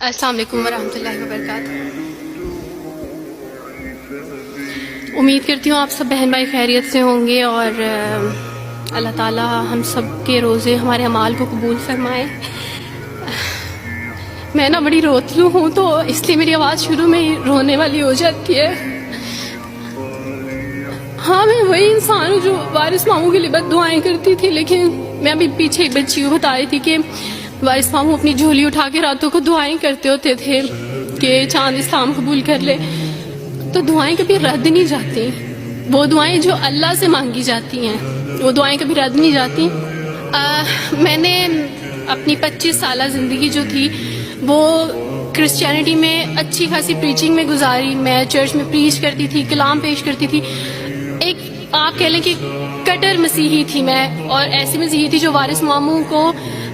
अस्सलाम वालेकुम वरहमतुल्लाहि वबरकातुह। उम्मीद करती हूँ आप सब बहन भाई खैरियत से होंगे और अल्लाह ताला हम सब के रोज़े हमारे अमाल को कबूल फरमाए। मैं ना बड़ी रोतलू हूँ तो इसलिए मेरी आवाज़ शुरू में ही रोने वाली हो जाती है। हाँ, मैं वही इंसान हूँ जो वारिस मामू के लिए बद दुआएँ करती थी, लेकिन मैं अभी पीछे एक बच्ची को बता रही थी कि वारिस मामू अपनी झोली उठा के रातों को दुआएं करते होते थे कि चांद इस्लाम कबूल कर ले। तो दुआएं कभी रद्द नहीं जाती, वो दुआएं जो अल्लाह से मांगी जाती हैं वो दुआएं कभी रद्द नहीं जाती। मैंने अपनी 25 साल ज़िंदगी जो थी वो क्रिश्चियनिटी में अच्छी खासी प्रीचिंग में गुजारी। मैं चर्च में प्रीच करती थी, कलाम पेश करती थी। एक आप कह लें कि कटर मसीही थी मैं, और ऐसी मसीही थी जो वारिस मामू को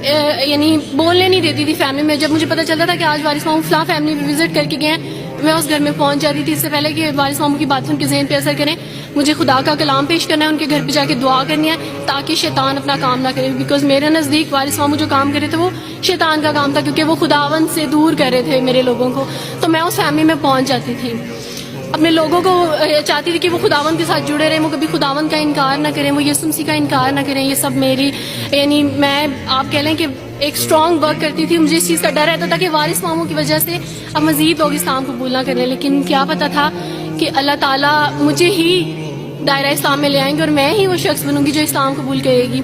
यानी बोलने नहीं देती थी फैमिली में। जब मुझे पता चलता था कि आज वारिस मामू फलां फैमिली में विजिट करके गए हैं, मैं उस घर में पहुंच जाती थी। इससे पहले कि वारिस मामू की बातें उनके ज़हन पे असर करें, मुझे खुदा का कलाम पेश करना है, उनके घर पे जाके दुआ करनी है ताकि शैतान अपना काम ना करे। बिकॉज मेरे नज़दीक वारिस मामू जो काम कर रहे थे वो शैतान का काम था, क्योंकि वो खुदावन से दूर कर रहे थे मेरे लोगों को। तो मैं उस फैमिली में पहुंच जाती थी, अपने लोगों को चाहती थी कि वो खुदावन के साथ जुड़े रहें, वो कभी खुदावन का इनकार ना करें, वो यीशु मसीह का इनकार ना करें। ये सब मेरी यानी मैं आप कह लें कि एक स्ट्रॉन्ग वर्क करती थी। मुझे इस चीज़ का डर रहता था कि वारिस मामू की वजह से अब मज़ीद लोग इस्लाम कबूल ना करें, लेकिन क्या पता था कि अल्लाह ताला मुझे ही दायरा इस्लाम में ले आएंगे और मैं ही वो शख्स बनूंगी जो इस्लाम कबूल करेगी।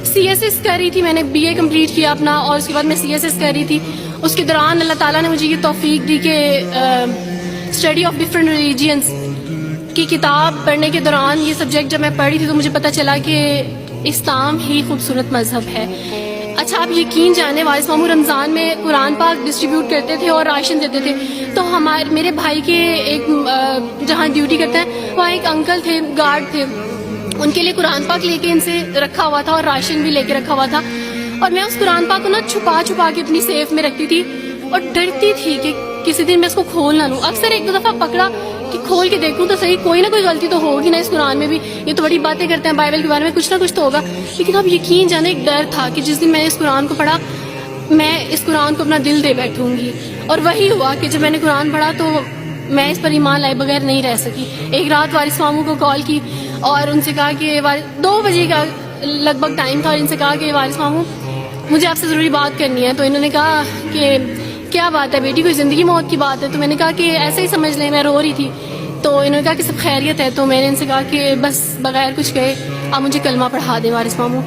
CSS कर रही थी, मैंने BA कंप्लीट किया अपना, और उसके बाद मैं CSS कर रही थी। उसके दौरान अल्लाह ताला ने मुझे ये तौफीक दी कि स्टडी ऑफ डिफरेंट रिलीजियंस की किताब पढ़ने के दौरान ये सब्जेक्ट जब मैं पढ़ रही थी तो मुझे पता चला कि इस्लाम ही खूबसूरत मजहब है। अच्छा, आप यकीन जाने वारिस मामू रमज़ान में कुरान पाक डिस्ट्रीब्यूट करते थे और राशन देते थे। तो मेरे भाई के एक जहाँ ड्यूटी करते हैं वहाँ एक अंकल थे, गार्ड थे, उनके लिए कुरान पाक लेके इनसे रखा हुआ था और राशन भी लेके रखा हुआ था। और मैं उस कुरान पाक को ना छुपा छुपा के अपनी सेफ में रखती थी और डरती थी कि किसी दिन मैं इसको खोल ना लूँ। अक्सर एक दो दफ़ा पकड़ा कि खोल के देखूँ तो सही, कोई ना कोई गलती तो होगी ना इस कुरान में भी। ये तो बड़ी बातें करते हैं बाइबल के बारे में, कुछ ना कुछ तो होगा। लेकिन अब यकीन जाने एक डर था कि जिस दिन मैंने इस कुरान को पढ़ा मैं इस कुरान को अपना दिल दे बैठूंगी। और वही हुआ कि जब मैंने कुरान पढ़ा तो मैं इस पर ईमान लाए बगैर नहीं रह सकी। एक रात वारिस मामू को कॉल की और उनसे कहा कि 2 बजे का लगभग टाइम था, और इनसे कहा कि वारिस मामू मुझे आपसे ज़रूरी बात करनी है। तो इन्होंने कहा कि क्या बात है बेटी, कोई ज़िंदगी मौत की बात है? तो मैंने कहा कि ऐसे ही समझ लें, मैं रो रही थी। तो इन्होंने कहा कि सब खैरियत है। तो मैंने इनसे कहा कि बस बगैर कुछ कहे आप मुझे कलमा पढ़ा दें वारिस मामू।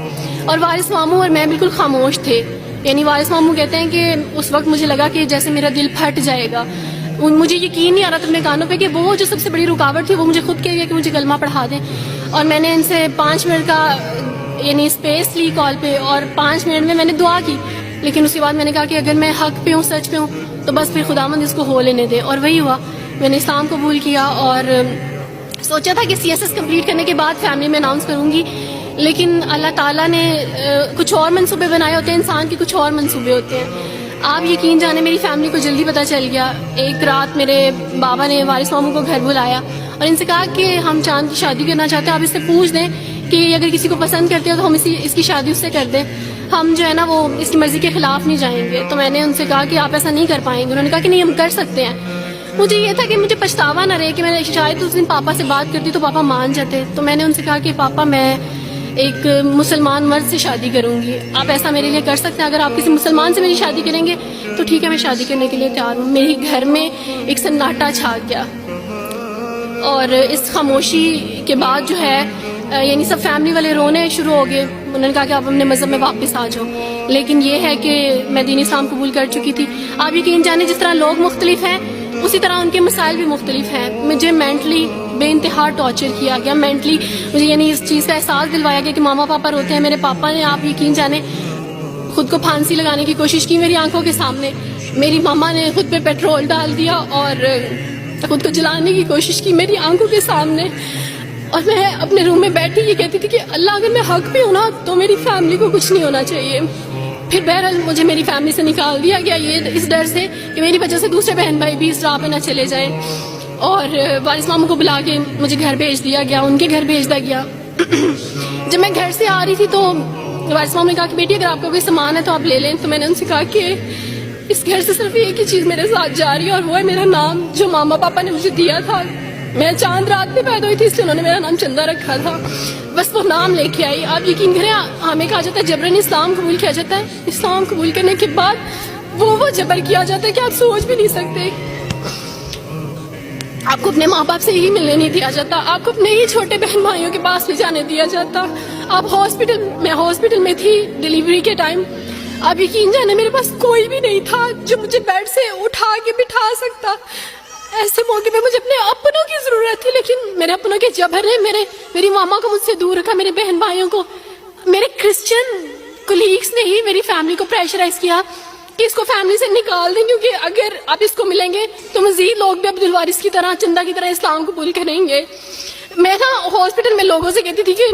और वारिस मामू और मैं बिल्कुल खामोश थे। यानी वारिस मामू कहते हैं कि उस वक्त मुझे लगा कि जैसे मेरा दिल फट जाएगा। मुझे यकीन नहीं आ रहा था अपने कानों पे कि वो जो सबसे बड़ी रुकावट थी वो मुझे खुद कह गया कि मुझे कलमा पढ़ा दें। और मैंने इनसे 5 मिनट का यानी स्पेस ली कॉल पे, और 5 मिनट में मैंने दुआ की। लेकिन उसके बाद मैंने कहा कि अगर मैं हक पे हूँ, सच पे हूँ, तो बस फिर खुदावंद इसको हो लेने दे। और वही हुआ, मैंने इस्लाम कबूल किया। और सोचा था कि CSS कंप्लीट करने के बाद फैमिली में अनाउंस करूँगी, लेकिन अल्लाह ताला ने कुछ और मंसूबे बनाए होते हैं, इंसान के कुछ और मंसूबे होते हैं। आप यकीन जाने मेरी फैमिली को जल्दी पता चल गया। एक रात मेरे बाबा ने वारिस मामू को घर बुलाया और इनसे कहा कि हम चांद की शादी करना चाहते हैं, आप इससे पूछ दें कि अगर किसी को पसंद करते हो तो हम इसकी शादी उससे कर दें, हम जो है ना वो इसकी मर्जी के खिलाफ नहीं जाएंगे। तो मैंने उनसे कहा कि आप ऐसा नहीं कर पाएंगे। उन्होंने कहा कि नहीं, हम कर सकते हैं। मुझे ये था कि मुझे पछतावा ना रहे कि मैंने शायद उस दिन पापा से बात करती तो पापा मान जाते। तो मैंने उनसे कहा कि पापा मैं एक मुसलमान मर्द से शादी करूंगी, आप ऐसा मेरे लिए कर सकते हैं? अगर आप किसी मुसलमान से मेरी शादी करेंगे तो ठीक है, मैं शादी करने के लिए तैयार हूँ। मेरे घर में एक सन्नाटा छा गया और इस खामोशी के बाद जो है यानी सब फैमिली वाले रोने शुरू हो गए। उन्होंने कहा कि आप अपने मज़हब में वापस आ जाओ। लेकिन ये है कि मैं दीन इस्लाम कबूल कर चुकी थी। आप यकीन जाने जिस तरह लोग मुख्तलिफ हैं उसी तरह उनके मसाइल भी मुख्तलिफ हैं। मुझे मेंटली बेइंतहा टॉर्चर किया गया। मेंटली मुझे यानी इस चीज़ का एहसास दिलवाया गया कि मामा पापा रोते हैं। मेरे पापा ने आप यकीन जाने खुद को फांसी लगाने की कोशिश की मेरी आंखों के सामने। मेरी मामा ने खुद पे पेट्रोल डाल दिया और खुद को जलाने की कोशिश की मेरी आंखों के सामने। और मैं अपने रूम में बैठी ये कहती थी कि अल्लाह अगर मैं हक पे हूँ ना तो मेरी फैमिली को कुछ नहीं होना चाहिए। फिर बहरहाल मुझे मेरी फैमिली से निकाल दिया गया, ये इस डर से कि मेरी वजह से दूसरे बहन भाई भी इस राह पे ना चले जाएं। और वारिस मामू को बुला के मुझे घर भेज दिया गया, उनके घर भेज दिया गया। जब मैं घर से आ रही थी तो वारिस मामू ने कहा कि बेटी अगर आपका कोई सामान है तो आप ले लें। तो मैंने उनसे कहा कि اس گھر سے صرف ایک ہی چیز میرے ساتھ جا رہی ہے اور وہ ہے میرا نام جو ماما پاپا نے مجھے دیا تھا. میں چاند رات میں پیدا ہوئی تھی اس لیے انہوں نے میرا نام چندہ رکھا تھا. بس وہ نام لے کے آئی. آپ یقین کریں ہمیں کہا جاتا ہے جبرن اسلام قبول کیا جاتا ہے. اسلام قبول کرنے کے بعد وہ جبر کیا جاتا ہے کہ آپ سوچ بھی نہیں سکتے. آپ کو اپنے ماں باپ سے ہی ملنے نہیں دیا جاتا. آپ کو اپنے ہی چھوٹے بہن بھائیوں کے پاس بھی جانے دیا جاتا. آپ میں ہاسپٹل میں تھی ڈیلیوری کے ٹائم. آپ یقین جانے میرے پاس کوئی بھی نہیں تھا جو مجھے بیڈ سے اٹھا کے بٹھا سکتا. ایسے موقع پہ مجھے اپنے اپنوں کی ضرورت تھی لیکن میرے اپنوں کے جبر نے میری ماما کو مجھ سے دور رکھا. میرے بہن بھائیوں کو میرے کرسچن کولیگس نے ہی میری فیملی کو پریشرائز کیا کہ اس کو فیملی سے نکال دیں کیونکہ اگر آپ اس کو ملیں گے تو مزید لوگ بھی عبدالوارث کی طرح چندہ کی طرح اسلام قبول کریں گے. میں نا ہاسپٹل میں لوگوں سے کہتی تھی کہ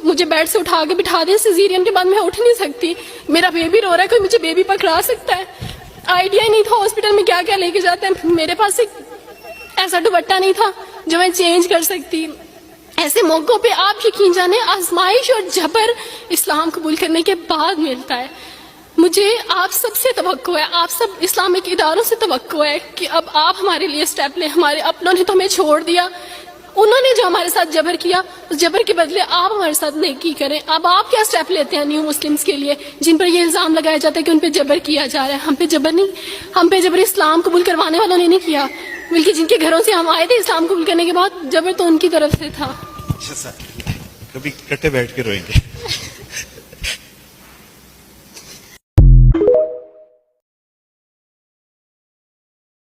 مجھے بیڈ سے اٹھا کے بٹھا دیں. سیزیرین کے بعد میں اٹھ نہیں سکتی. میرا بیبی رو رہا ہے کوئی مجھے بیبی پکڑا سکتا ہے. آئیڈیا ہی نہیں تھا ہاسپٹل میں کیا کیا لے کے جاتے ہیں. میرے پاس ایک ایسا دوپٹہ نہیں تھا جو میں چینج کر سکتی. ایسے موقعوں پہ آپ یقین جانے آزمائش اور جبر اسلام قبول کرنے کے بعد ملتا ہے. مجھے آپ سب سے توقع ہے, آپ سب اسلامک اداروں سے توقع ہے کہ اب آپ ہمارے لیے سٹیپ لیں. ہمارے اپنوں نے تو ہمیں چھوڑ دیا, انہوں نے جو ہمارے ساتھ جبر کیا اس جبر کے بدلے آپ ہمارے ساتھ نیکی کریں. اب آپ کیا سٹیپ لیتے ہیں نیو مسلمز کے لیے جن پر یہ الزام لگایا جاتا ہے کہ ان پہ جبر کیا جا رہا ہے. ہم پہ جبر نہیں, ہم پہ جبر اسلام قبول کروانے والوں نے نہیں کیا بلکہ جن کے گھروں سے ہم آئے تھے اسلام قبول کرنے کے بعد جبر تو ان کی طرف سے تھا. اچھا سر کبھی کٹے بیٹھ کے روئیں گے.